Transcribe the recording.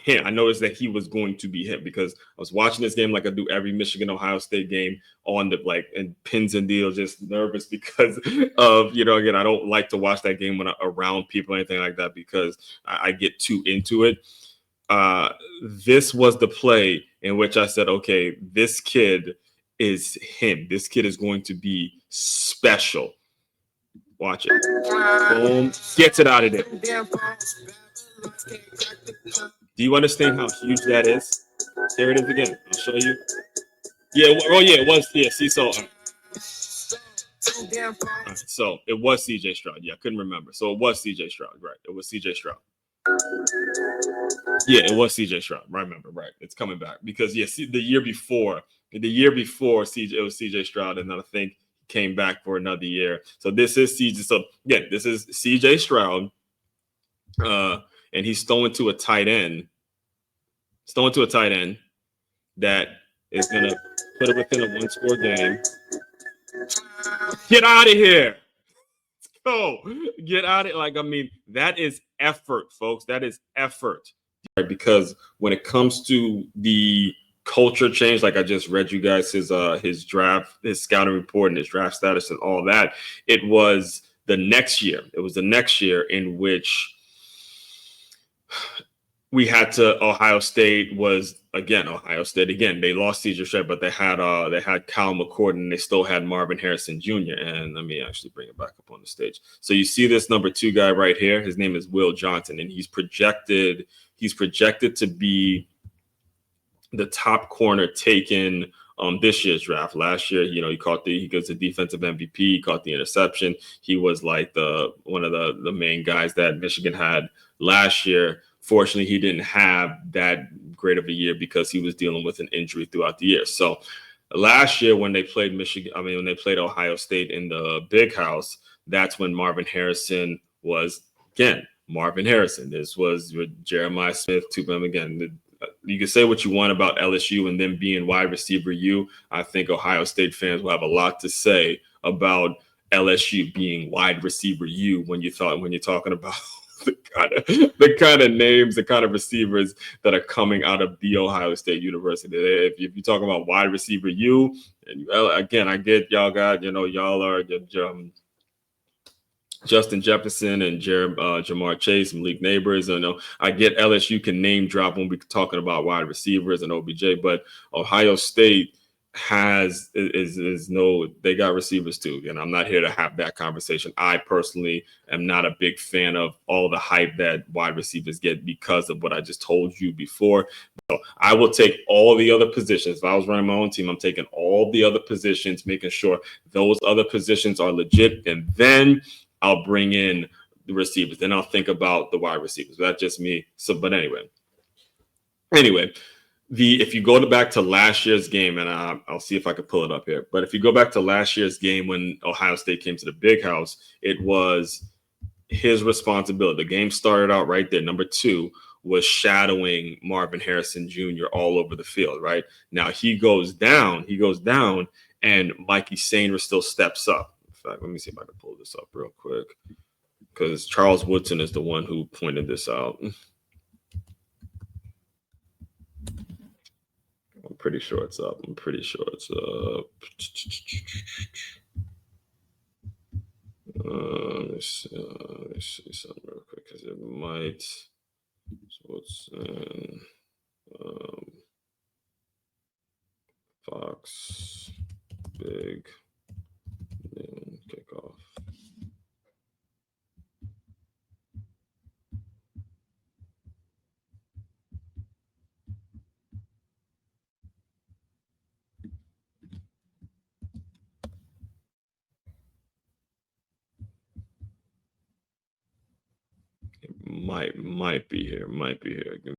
him. I noticed that he was going to be him because I was watching this game like I do every Michigan Ohio State game on the and pins and deals, just nervous because of again, I don't like to watch that game when I'm around people or anything like that because I get too into it. This was the play in which I said, okay, this kid is him. This kid is going to be special. Watch it. Boom. Gets it out of there. Do you understand how huge that is? There it is again. I'll show you. Yeah. Oh, yeah. It was. Yeah. See, so. So it was CJ Stroud. Yeah, I couldn't remember. So it was CJ Stroud. Right. It was CJ Stroud. Yeah, it was CJ Stroud. I remember. Right. It's coming back because the year before CJ, it was CJ Stroud, and then I think he came back for another year. So this is CJ. So again, this is CJ Stroud. And he's throwing to a tight end. He's throwing to a tight end that is going to put it within a one-score game. Get out of here. Let's go. Get out of it. That is effort, folks. That is effort. Right? Because when it comes to the culture change, like I just read you guys his draft, his scouting report and his draft status and all that, it was the next year. It was the next year in which we had to Ohio State again. They lost CJ Stroud, but they had Kyle McCord and they still had Marvin Harrison Jr. And let me actually bring it back up on the stage. So you see this number 2 guy right here. His name is Will Johnson, and he's projected to be the top corner taken this year's draft. Last year, he goes to defensive MVP, he caught the interception. He was like one of the main guys that Michigan had last year. Fortunately, he didn't have that great of a year because he was dealing with an injury throughout the year. So last year when they played when they played Ohio State in the Big House, that's when Marvin Harrison was, again, Marvin Harrison. This was with Jeremiah Smith, Tubam again. You can say what you want about LSU and them being wide receiver U. I think Ohio State fans will have a lot to say about LSU being wide receiver U when you're talking about the kind of names, the kind of receivers that are coming out of the Ohio State University. If you're talking about wide receiver U, and again, I get y'all got, y'all are Justin Jefferson and Jamar Chase and Malik Neighbors. I get LSU can name drop when we're talking about wide receivers and OBJ, but Ohio State they got receivers too. And I'm not here to have that conversation. I personally am not a big fan of all the hype that wide receivers get because of what I just told you before. So I will take all the other positions. If I was running my own team, I'm taking all the other positions, making sure those other positions are legit. And then I'll bring in the receivers. Then I'll think about the wide receivers. That's just me. So, but anyway, if you go back to last year's game, and I'll see if I can pull it up here. But if you go back to last year's game when Ohio State came to the Big House, it was his responsibility. The game started out right there. Number 2 was shadowing Marvin Harrison Jr. all over the field. Right now, he goes down, and Mikey Sainer still steps up. In fact, let me see if I can pull this up real quick because Charles Woodson is the one who pointed this out. I'm pretty sure it's up. Let's see something real quick because it might. Fox Big Noon Kickoff. It might be here.